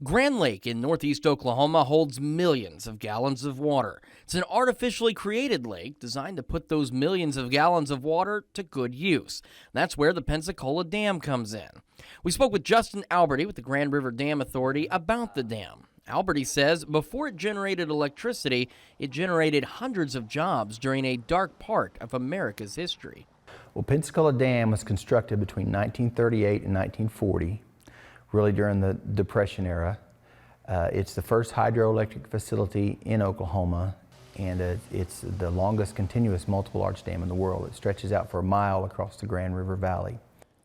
Grand Lake in northeast Oklahoma holds millions of gallons of water. It's an artificially created lake designed to put those millions of gallons of water to good use. That's where the Pensacola Dam comes in. We spoke with Justin Alberty with the Grand River Dam Authority about the dam. Alberty says before it generated electricity, it generated hundreds of jobs during a dark part of America's history. Well, Pensacola Dam was constructed between 1938 and 1940, really during the Depression era. It's the first hydroelectric facility in Oklahoma, and it's the longest continuous multiple arch dam in the world. It stretches out for a mile across the Grand River Valley.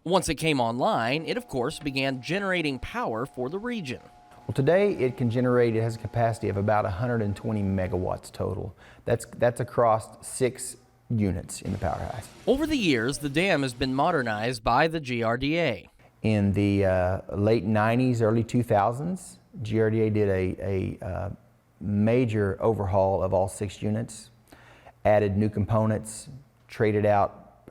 Once it came online, it of course began generating power for the region. Well, today it has a capacity of about 120 megawatts total. That's across 6 units in the powerhouse. Over the years, the dam has been modernized by the GRDA. In the late 90s, early 2000s, GRDA did a major overhaul of all 6 units, added new components, traded out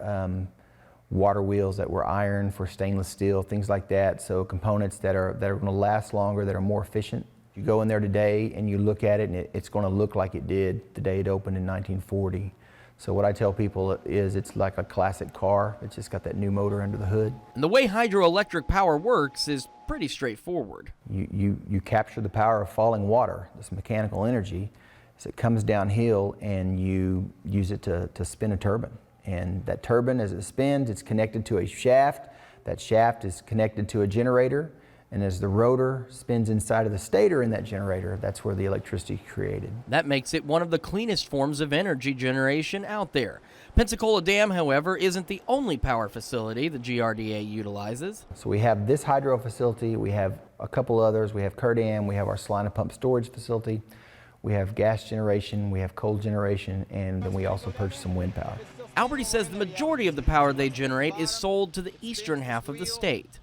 water wheels that were iron for stainless steel, things like that. So components that are going to last longer, that are more efficient. You go in there today and you look at it, and it's going to look like it did the day it opened in 1940. So what I tell people is it's like a classic car. It's just got that new motor under the hood. And the way hydroelectric power works is pretty straightforward. You capture the power of falling water, this mechanical energy, as it comes downhill, and you use it to spin a turbine. And that turbine, as it spins, it's connected to a shaft. That shaft is connected to a generator. And as the rotor spins inside of the stator in that generator, that's where the electricity is created. That makes it one of the cleanest forms of energy generation out there. Pensacola Dam, however, isn't the only power facility the GRDA utilizes. So we have this hydro facility, we have a couple others, we have Kerr Dam, we have our Salina Pump Storage Facility, we have gas generation, we have coal generation, and then we also purchase some wind power. Alberty says the majority of the power they generate is sold to the eastern half of the state.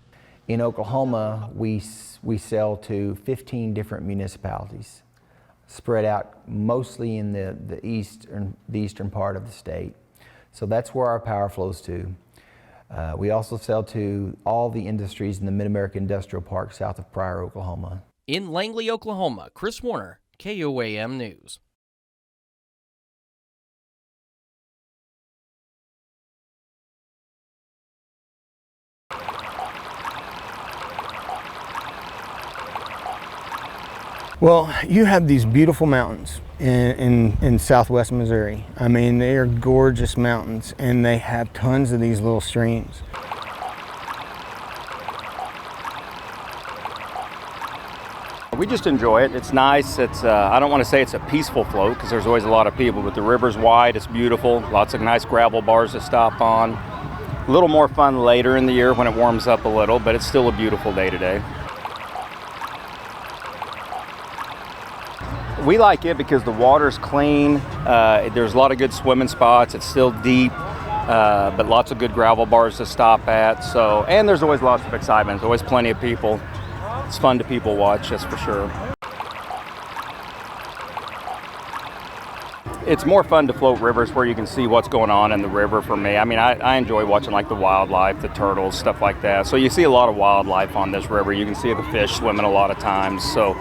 In Oklahoma, we sell to 15 different municipalities, spread out mostly in the eastern part of the state. So that's where our power flows to. We also sell to all the industries in the Mid-America Industrial Park south of Pryor, Oklahoma. In Langley, Oklahoma, Chris Warner, KOAM News. Well, you have these beautiful mountains in southwest Missouri. I mean, they are gorgeous mountains, and they have tons of these little streams. We just enjoy it. It's nice. I don't want to say it's a peaceful float because there's always a lot of people, but the river's wide, it's beautiful, lots of nice gravel bars to stop on. A little more fun later in the year when it warms up a little, but it's still a beautiful day today. We like it because the water's clean. There's a lot of good swimming spots. It's still deep, but lots of good gravel bars to stop at. And there's always lots of excitement. There's always plenty of people. It's fun to people watch, that's for sure. It's more fun to float rivers where you can see what's going on in the river for me. I mean, I enjoy watching like the wildlife, the turtles, stuff like that. So you see a lot of wildlife on this river. You can see the fish swimming a lot of times. So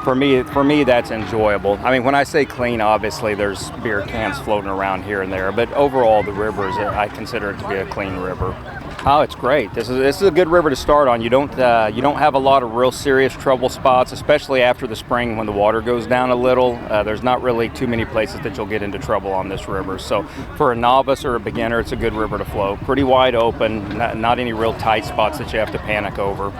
for me, that's enjoyable. I mean, when I say clean, obviously there's beer cans floating around here and there, but overall the river I consider it to be a clean river. Oh, it's great. This is a good river to start on. You don't have a lot of real serious trouble spots, especially after the spring when the water goes down a little. There's not really too many places that you'll get into trouble on this river. So for a novice or a beginner, it's a good river to float. Pretty wide open, not any real tight spots that you have to panic over.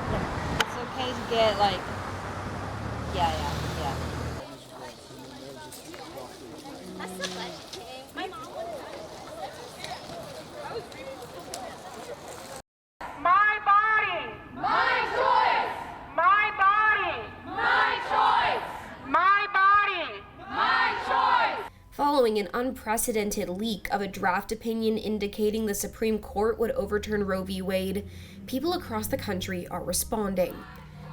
It's okay to get like, yeah. My body, my choice. My body, my choice. My body, my choice. Following an unprecedented leak of a draft opinion indicating the Supreme Court would overturn Roe v. Wade, people across the country are responding.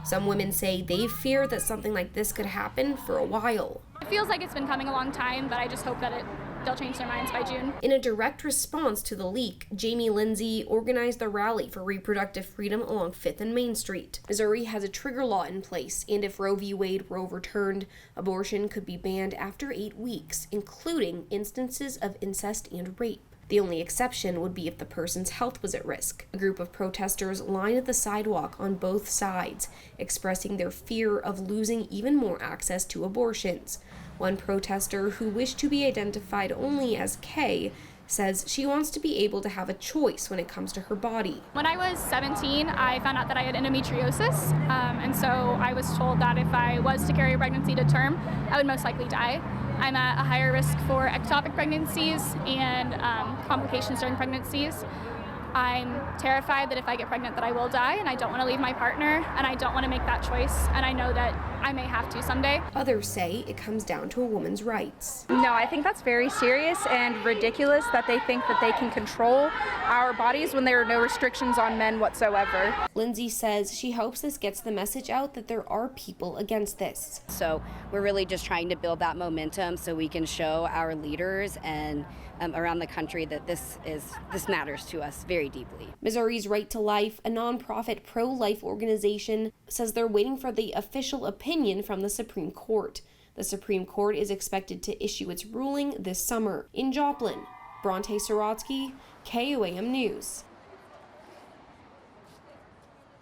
Some women say they've feared that something like this could happen for a while. It feels like it's been coming a long time, but I just hope that they'll change their minds by June. In a direct response to the leak, Jamie Lindsay organized the Rally for Reproductive Freedom along 5th and Main Street. Missouri has a trigger law in place, and if Roe v. Wade were overturned, abortion could be banned after 8 weeks, including instances of incest and rape. The only exception would be if the person's health was at risk. A group of protesters lined the sidewalk on both sides, expressing their fear of losing even more access to abortions. One protester, who wished to be identified only as Kay, says she wants to be able to have a choice when it comes to her body. When I was 17, I found out that I had endometriosis, and so I was told that if I was to carry a pregnancy to term, I would most likely die. I'm at a higher risk for ectopic pregnancies and complications during pregnancies. I'm terrified that if I get pregnant that I will die, and I don't want to leave my partner, and I don't want to make that choice, and I know that I may have to someday. Others say it comes down to a woman's rights. No, I think that's very serious and ridiculous that they think that they can control our bodies when there are no restrictions on men whatsoever. Lindsay says she hopes this gets the message out that there are people against this. So we're really just trying to build that momentum so we can show our leaders and around the country that this matters to us very deeply. Missouri's Right to Life, a nonprofit pro-life organization, says they're waiting for the official opinion from the Supreme Court. The Supreme Court is expected to issue its ruling this summer. In Joplin, Bronte Sorotsky, KUAM News.